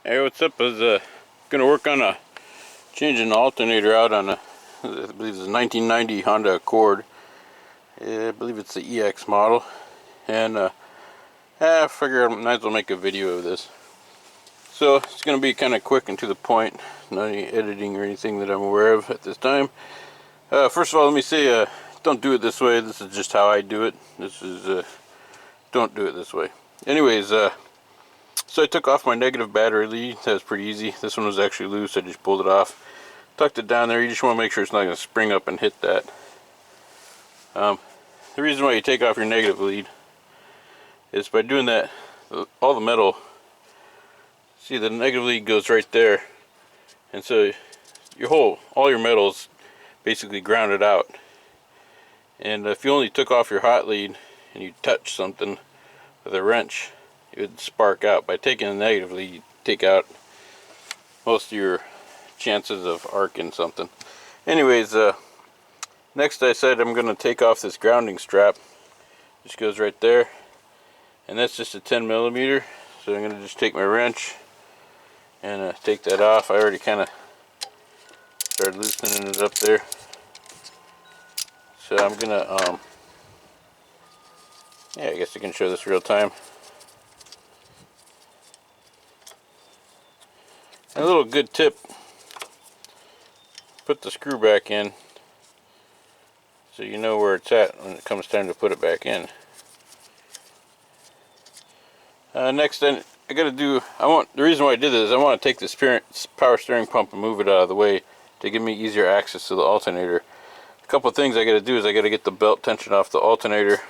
Hey, what's up? I was gonna work on changing the alternator out on a, I believe it's a 1990 Honda Accord. I believe it's the EX model, and I figured I might as well make a video of this. So it's gonna be kind of quick and to the point, not any editing or anything that I'm aware of at this time. First of all, let me say, don't do it this way. This is just how I do it. This is don't do it this way. Anyways, so I took off my negative battery lead. That was pretty easy. This one was actually loose. I just pulled it off, tucked it down there. You just want to make sure it's not going to spring up and hit that. The reason why you take off your negative lead is by doing that, all the metal, see, the negative lead goes right there, and so all your metal's basically grounded out. And if you only took off your hot lead and you touch something with a wrench, it would spark out. By taking the negative lead, you take out most of your chances of arcing something. Anyways, next I said I'm going to take off this grounding strap, which goes right there, and that's just a 10mm. So I'm going to just take my wrench and take that off. I already kind of started loosening it up there. So I'm going to, yeah, I guess I can show this real time. A little good tip, put the screw back in so you know where it's at when it comes time to put it back in. Next then, I gotta do, the reason why I did this is I want to take this power steering pump and move it out of the way to give me easier access to the alternator. A couple of things I gotta do is I gotta get the belt tension off the alternator,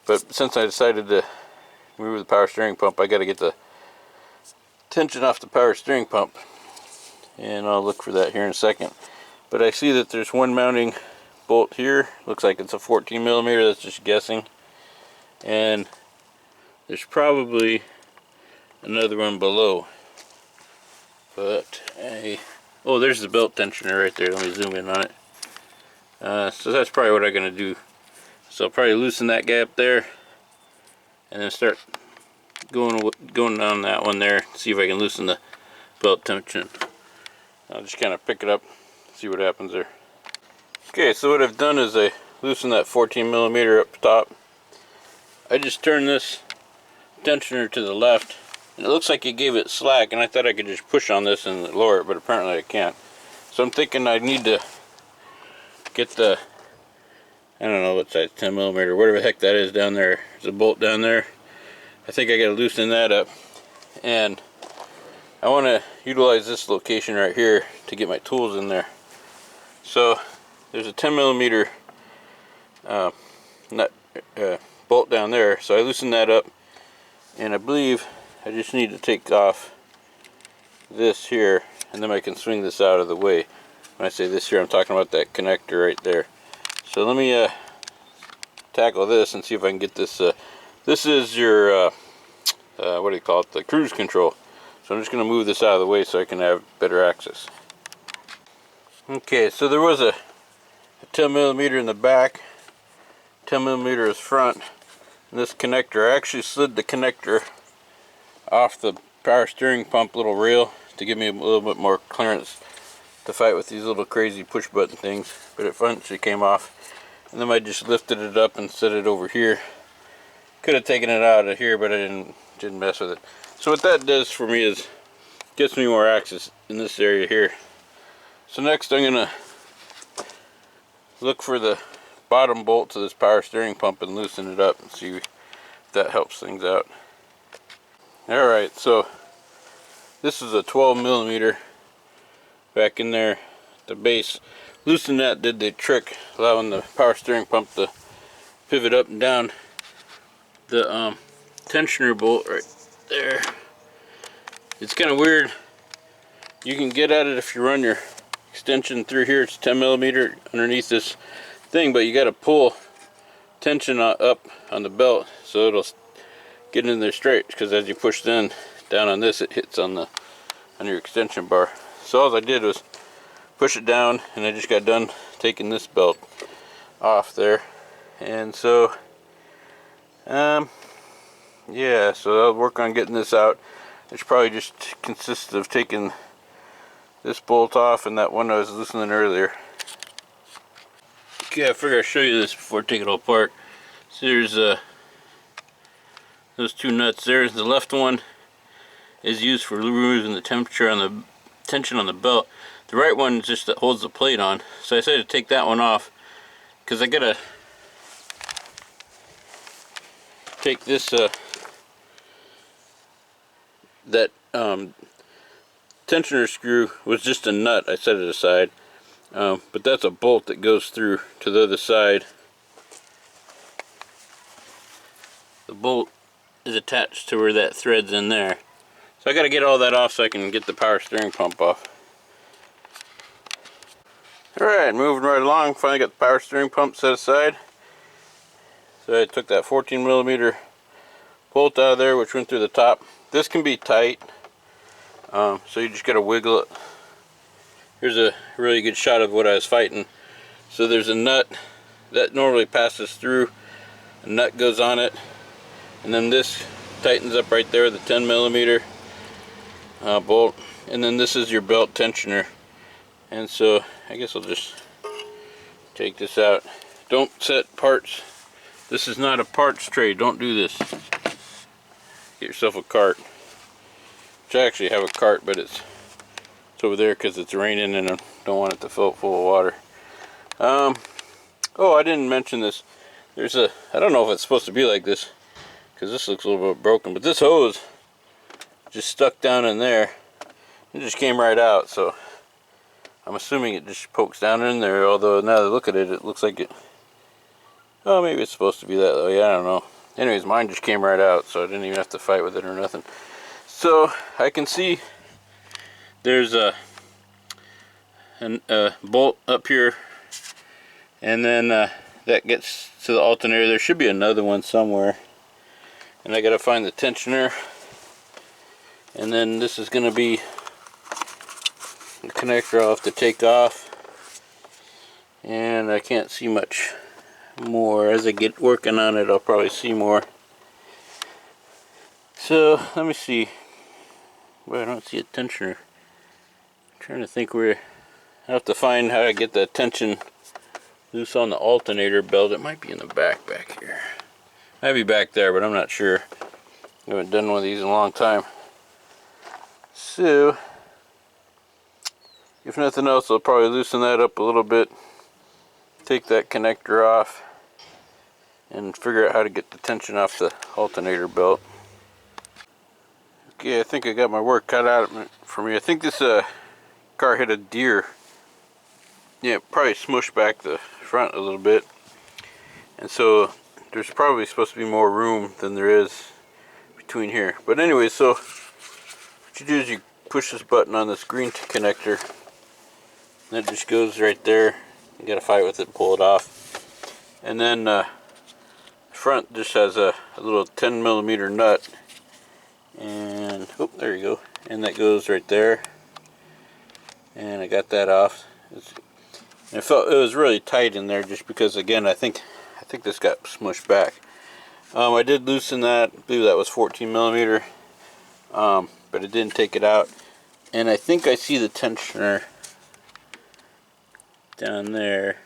but since I decided to move the power steering pump, I gotta get the tension off the power steering pump, and I'll look for that here in a second. But I see that there's one mounting bolt here. Looks like it's a 14mm. That's just guessing, and there's probably another one below, but oh, there's the belt tensioner right there. Let me zoom in on it. So that's probably what I'm gonna do. So I'll probably loosen that gap there and then start going down that one there, see if I can loosen the belt tension. I'll just kind of pick it up, see what happens there. Okay, so what I've done is I loosened that 14mm up top. I just turned this tensioner to the left, and it looks like it gave it slack, and I thought I could just push on this and lower it, but apparently I can't. So I'm thinking I need to get the, I don't know what size, 10mm, whatever the heck that is down there. There's a bolt down there. I think I gotta loosen that up, and I want to utilize this location right here to get my tools in there. So there's a 10mm bolt down there, so I loosened that up, and I believe I just need to take off this here, and then I can swing this out of the way. When I say this here, I'm talking about that connector right there. So let me tackle this and see if I can get this. This is your, what do you call it, the cruise control. So I'm just going to move this out of the way so I can have better access. Okay, so there was a 10mm in the back, 10mm is front, and this connector, I actually slid the connector off the power steering pump little rail to give me a little bit more clearance to fight with these little crazy push button things, but it eventually came off. And then I just lifted it up and set it over here. Could have taken it out of here, but I didn't mess with it. So what that does for me is gets me more access in this area here. So next I'm gonna look for the bottom bolt to this power steering pump and loosen it up and see if that helps things out. Alright, so this is a 12mm back in there, the base. Loosening that did the trick, allowing the power steering pump to pivot up and down. The tensioner bolt right there, it's kind of weird. You can get at it if you run your extension through here. It's 10mm underneath this thing, but you got to pull tension up on the belt so it'll get in there straight, because as you push down on this, it hits on your extension bar. So all I did was push it down, and I just got done taking this belt off there. And so yeah, so I'll work on getting this out. which probably just consists of taking this bolt off and that one I was loosening earlier. Okay, I figured I'd show you this before I take it all apart. So there's those two nuts there. The left one is used for removing the temperature on the tension on the belt. The right one is just that holds the plate on. So I decided to take that one off because I gotta take this that tensioner screw was just a nut. I set it aside, but that's a bolt that goes through to the other side. The bolt is attached to where that thread's in there. So I got to get all that off so I can get the power steering pump off. Alright, moving right along. Finally got the power steering pump set aside. So I took that 14mm bolt out of there, which went through the top. This can be tight, so you just got to wiggle it. Here's a really good shot of what I was fighting. So there's a nut that normally passes through. A nut goes on it, and then this tightens up right there, the 10mm bolt, and then this is your belt tensioner. And so I guess I'll just take this out. Don't set parts. This is not a parts tray. Don't do this. Get yourself a cart. Which I actually have a cart, but it's over there because it's raining and I don't want it to fill up full of water. Oh, I didn't mention this. There's a, I don't know if it's supposed to be like this because this looks a little bit broken, but this hose just stuck down in there. It just came right out, so I'm assuming it just pokes down in there, although now that I look at it, it looks like it, oh, maybe it's supposed to be that way, I don't know. Anyways, mine just came right out, so I didn't even have to fight with it or nothing. So I can see there's a bolt up here, and then that gets to the alternator. There should be another one somewhere, and I gotta find the tensioner, and then this is gonna be the connector I'll have to take off, and I can't see much more. As I get working on it, I'll probably see more. So let me see. Well, I don't see a tensioner. I'm trying to think where. I have to find how to get the tension loose on the alternator belt. It might be in the back here. Might be back there, but I'm not sure. I haven't done one of these in a long time. So if nothing else, I'll probably loosen that up a little bit, take that connector off, and figure out how to get the tension off the alternator belt. Okay, I think I got my work cut out for me. I think this car hit a deer. Yeah, probably smushed back the front a little bit. And so there's probably supposed to be more room than there is between here. But anyway, so what you do is you push this button on this green connector. And it just goes right there. You gotta fight with it and pull it off. And then the front just has a little 10mm nut. And oh, there you go. And that goes right there. And I got that off. It was really tight in there just because, again, I think this got smushed back. I did loosen that. I believe that was 14mm, but it didn't take it out. And I think I see the tensioner down there.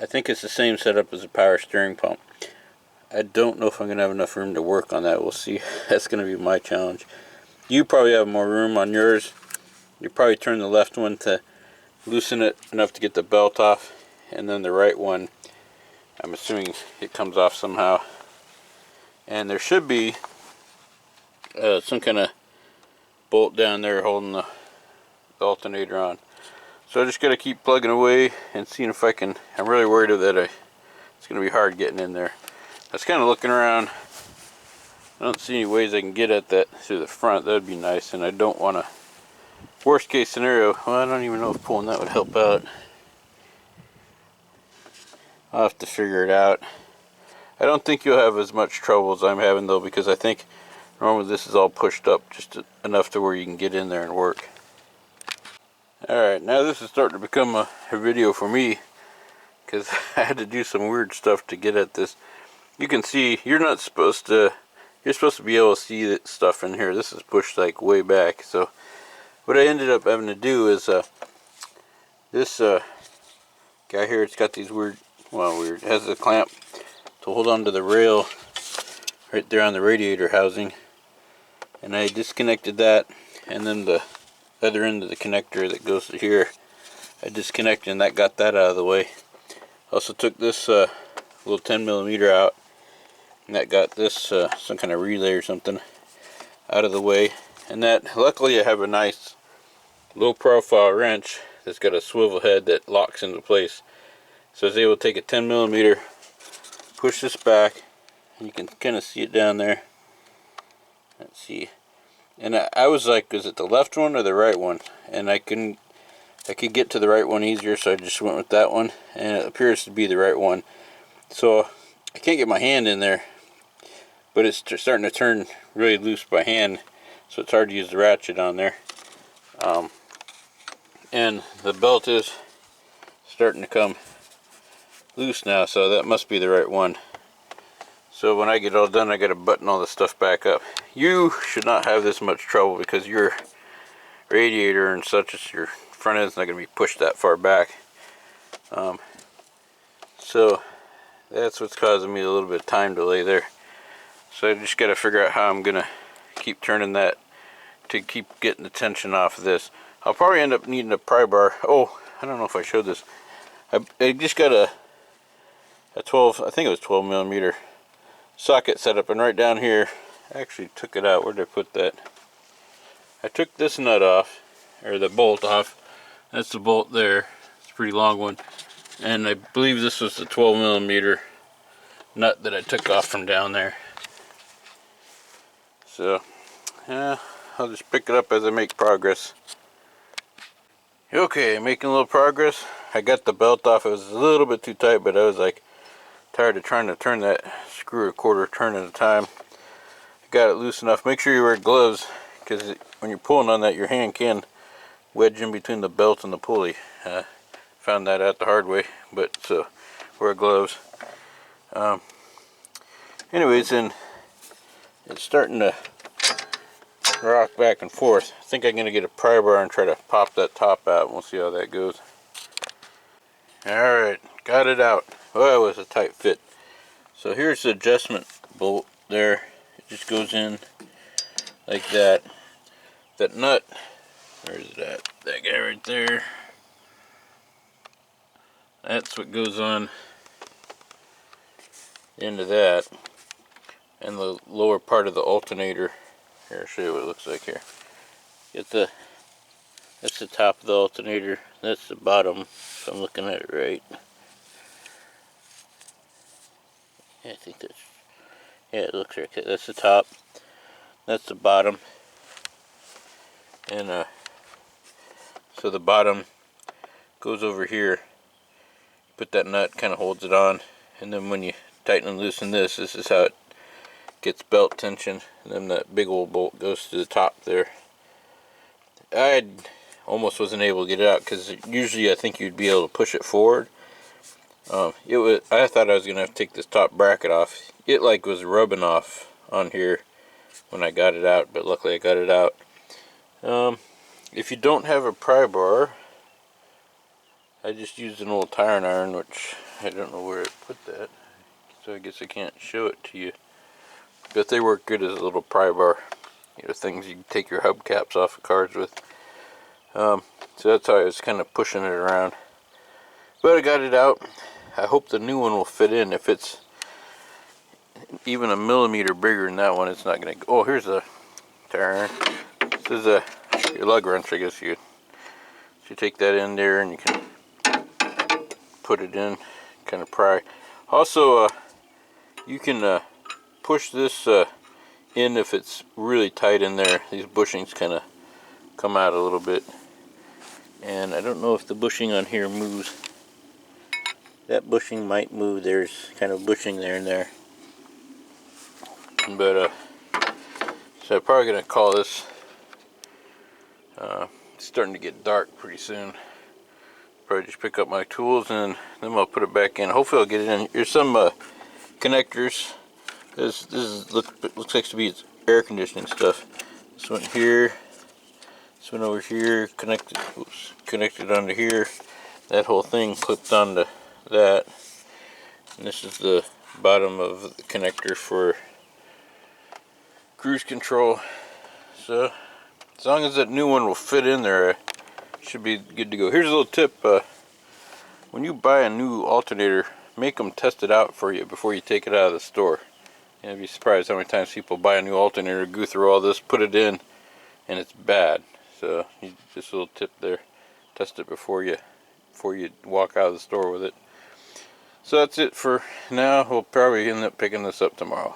I think it's the same setup as a power steering pump. I don't know if I'm going to have enough room to work on that. We'll see. That's going to be my challenge. You probably have more room on yours. You probably turn the left one to loosen it enough to get the belt off, and then the right one, I'm assuming it comes off somehow. And there should be some kind of bolt down there holding the alternator on. So I just got to keep plugging away and seeing if I can. I'm really worried that it's going to be hard getting in there. I was kind of looking around. I don't see any ways I can get at that through the front. That would be nice, and I don't want to. Worst case scenario, well, I don't even know if pulling that would help out. I'll have to figure it out. I don't think you'll have as much trouble as I'm having, though, because I think normally this is all pushed up just enough to where you can get in there and work. Alright, now this is starting to become a video for me, because I had to do some weird stuff to get at this. You can see you're not supposed to you're supposed to be able to see that stuff in here. This is pushed like way back. So what I ended up having to do is this guy here, it's got these weird, it has a clamp to hold onto the rail right there on the radiator housing, and I disconnected that, and then the other end of the connector that goes to here I disconnected, and that got that out of the way. Also took this little 10mm out, and that got this some kind of relay or something out of the way. And that, luckily I have a nice low profile wrench that's got a swivel head that locks into place, so I was able to take a 10mm, push this back, and you can kind of see it down there. Let's see, and I was like, is it the left one or the right one? And I could get to the right one easier, so I just went with that one, and it appears to be the right one. So I can't get my hand in there, but it's starting to turn really loose by hand, so it's hard to use the ratchet on there. And the belt is starting to come loose now, so that must be the right one. So when I get all done, I got to button all this stuff back up. You should not have this much trouble because your radiator and such, as your front end's not going to be pushed that far back. So that's what's causing me a little bit of time delay there. So I just got to figure out how I'm going to keep turning that to keep getting the tension off of this. I'll probably end up needing a pry bar. Oh, I don't know if I showed this. I just got a 12, I think it was 12mm socket set up, and right down here, I actually took it out. Where did I put that? I took this nut off, or the bolt off. That's the bolt there. It's a pretty long one. And I believe this was the 12mm nut that I took off from down there. So, yeah, I'll just pick it up as I make progress. Okay, making a little progress. I got the belt off. It was a little bit too tight, but I was like tired of trying to turn that screw a quarter turn at a time. Got it loose enough. Make sure you wear gloves, because when you're pulling on that, your hand can wedge in between the belt and the pulley. Found that out the hard way, but so wear gloves. Anyways, and it's starting to rock back and forth. I think I'm going to get a pry bar and try to pop that top out, and we'll see how that goes. Alright, got it out. Well, it was a tight fit. So here's the adjustment bolt there. It just goes in like that. That nut, where is it at? That guy right there. That's what goes on into that. And the lower part of the alternator. Here, I'll show you what it looks like here. That's the top of the alternator. That's the bottom, if I'm looking at it right. Yeah, I think that's, yeah, it looks right. That's the top. That's the bottom. And so the bottom goes over here. Put that nut, kind of holds it on, and then when you tighten and loosen this is how it gets belt tension, and then that big old bolt goes to the top there. I almost wasn't able to get it out, because usually I think you'd be able to push it forward. I thought I was gonna have to take this top bracket off. It like was rubbing off on here when I got it out, but luckily I got it out. If you don't have a pry bar, I just used an old tire iron, which I don't know where I put that, so I guess I can't show it to you. But they work good as a little pry bar. You know, things you can take your hubcaps off of cars with. So that's how I was kind of pushing it around. But I got it out. I hope the new one will fit in. If it's even a millimeter bigger than that one, it's not going to go. Oh, here's a tire iron. This is your lug wrench, I guess you take that in there and you can put it in, kind of pry. Also, you can push this in if it's really tight in there. These bushings kind of come out a little bit, and I don't know if the bushing on here moves. That bushing might move. There's kind of bushing there and there, but so I'm probably gonna call this. It's starting to get dark pretty soon. Probably just pick up my tools and then I'll put it back in. Hopefully I'll get it in. Here's some connectors looks like to be its air conditioning stuff. This one here, this one over here, connected onto here. That whole thing clipped onto that. And this is the bottom of the connector for cruise control. So as long as that new one will fit in there, I should be good to go. Here's a little tip: when you buy a new alternator, make them test it out for you before you take it out of the store. You'd be surprised how many times people buy a new alternator, go through all this, put it in, and it's bad. So just a little tip there: test it before you walk out of the store with it. So that's it for now. We'll probably end up picking this up tomorrow.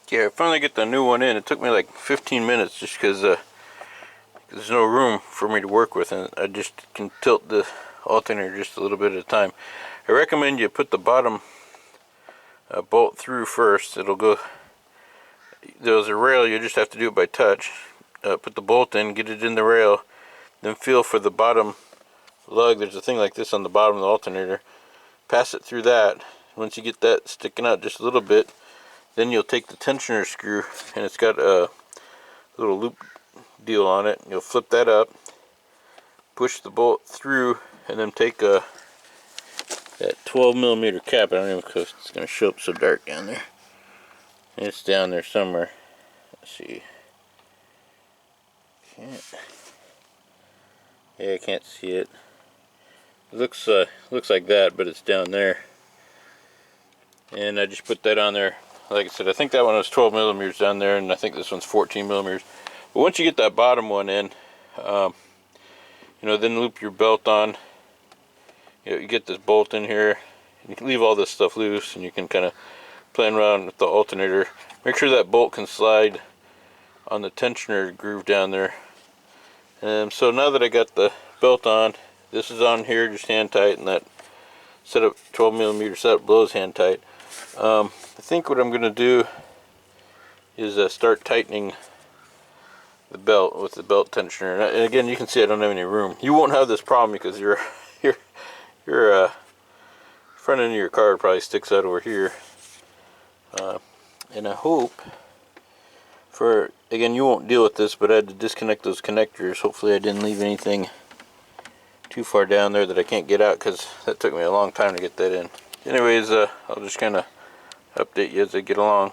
Okay, I finally get the new one in. It took me like 15 minutes just because there's no room for me to work with, and I just can tilt the alternator just a little bit at a time. I recommend you put the bottom bolt through first. It'll go. There's a rail, you just have to do it by touch. Put the bolt in, get it in the rail, then feel for the bottom lug. There's a thing like this on the bottom of the alternator. Pass it through that. Once you get that sticking out just a little bit, then you'll take the tensioner screw, and it's got a little loop deal on it. You'll flip that up, push the bolt through, and then take that 12mm cap. I don't even know if it's going to show up so dark down there. It's down there somewhere. Let's see. I can't see it. It looks like that, but it's down there. And I just put that on there. Like I said, I think that one was 12mm down there, and I think this one's 14mm. But once you get that bottom one in, then loop your belt on. You get this bolt in here. You can leave all this stuff loose, and you can kind of play around with the alternator. Make sure that bolt can slide on the tensioner groove down there. So now that I got the belt on, this is on here just hand tight, and that setup 12mm setup below is hand tight. I think what I'm going to do is start tightening the belt with the belt tensioner. And again, you can see I don't have any room. You won't have this problem because your front end of your car probably sticks out over here. And I hope again, you won't deal with this, but I had to disconnect those connectors. Hopefully I didn't leave anything too far down there that I can't get out, because that took me a long time to get that in. Anyways, I'll just kind of update you as I get along.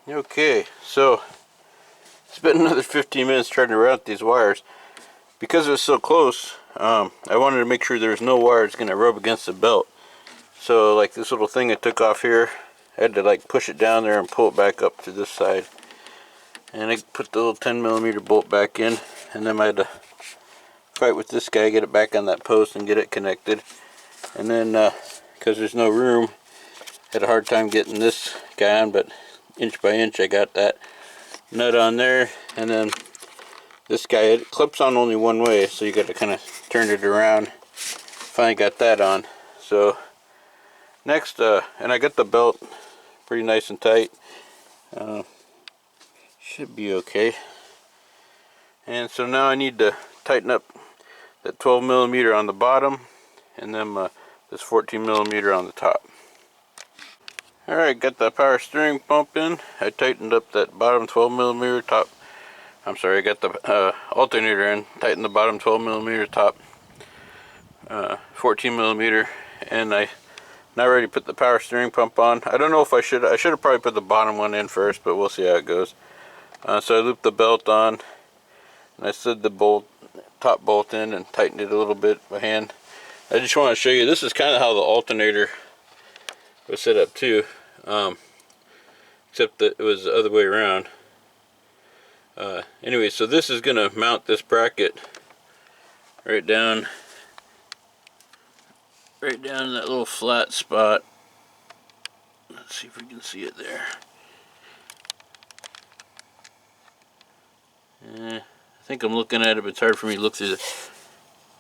Okay, so spent another 15 minutes trying to route these wires. Because it was so close, I wanted to make sure there was no wires going to rub against the belt. So like this little thing I took off here, I had to like push it down there and pull it back up to this side. And I put the little 10mm bolt back in, and then I had to fight with this guy, get it back on that post and get it connected. And then because there's no room, I had a hard time getting this guy on, but inch by inch I got that nut on there. And then this guy, it clips on only one way, so you got to kind of turn it around. Finally got that on. So next, and I got the belt pretty nice and tight. Should be okay. And so now I need to tighten up that 12mm on the bottom, and then this 14mm on the top. Alright, got the power steering pump in. I tightened up that bottom 12mm top. I'm sorry, I got the alternator in, tightened the bottom 12mm top 14mm, and I now ready to put the power steering pump on. I don't know if I should have probably put the bottom one in first, but we'll see how it goes. So I looped the belt on, and I slid the top bolt in and tightened it a little bit by hand. I just want to show you, this is kind of how the alternator was set up too, except that it was the other way around. Anyway, so this is going to mount this bracket right down in that little flat spot. Let's see if we can see it there. I think I'm looking at it, but it's hard for me to look through the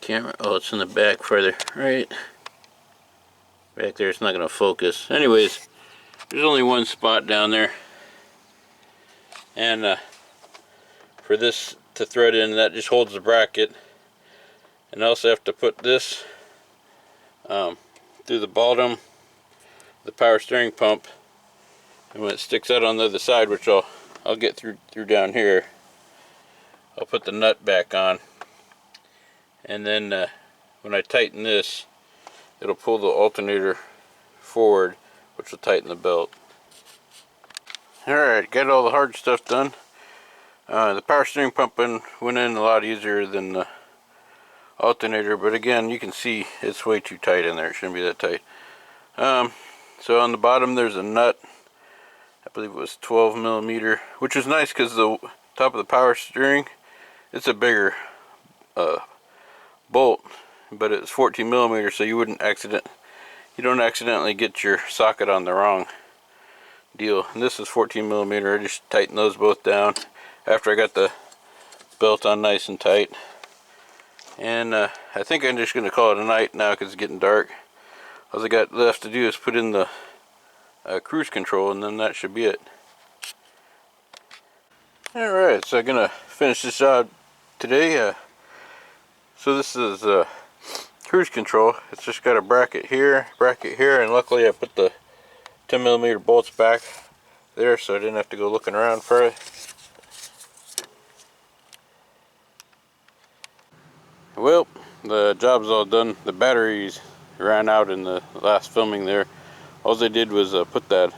camera. Oh, it's in the back further. Right back there, it's not going to focus. Anyways, there's only one spot down there. And for this to thread in, that just holds the bracket. And I also have to put this through the bottom of the power steering pump And when it sticks out on the other side, which I'll get through down here, I'll put the nut back on, and then when I tighten this, it'll pull the alternator forward, which will tighten the belt. Alright, got all the hard stuff done. The power steering pump went in a lot easier than the alternator, but again, you can see it's way too tight in there. It shouldn't be that tight. So on the bottom there's a nut. I believe it was 12 millimeter, which is nice because the top of the power steering, it's a bigger bolt, but it's 14 millimeters, so you don't accidentally get your socket on the wrong deal. And this is 14 millimeter. I just tightened those both down after I got the belt on nice and tight. And I think I'm just going to call it a night now because it's getting dark. All I got left to do is put in the cruise control, and then that should be it. Alright, so I'm going to finish this job today. So this is cruise control. It's just got a bracket here, and luckily I put the 10 millimeter bolts back there so I didn't have to go looking around for it. Well, the job's all done. The batteries ran out in the last filming there. All they did was put that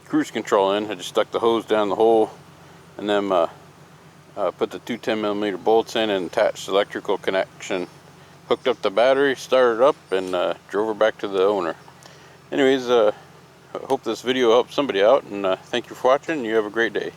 cruise control in. I just stuck the hose down the hole, and then put the two 10 millimeter bolts in and attached the electrical connection. Hooked up the battery, started up, and drove her back to the owner. Anyways, I hope this video helped somebody out, and thank you for watching. You have a great day.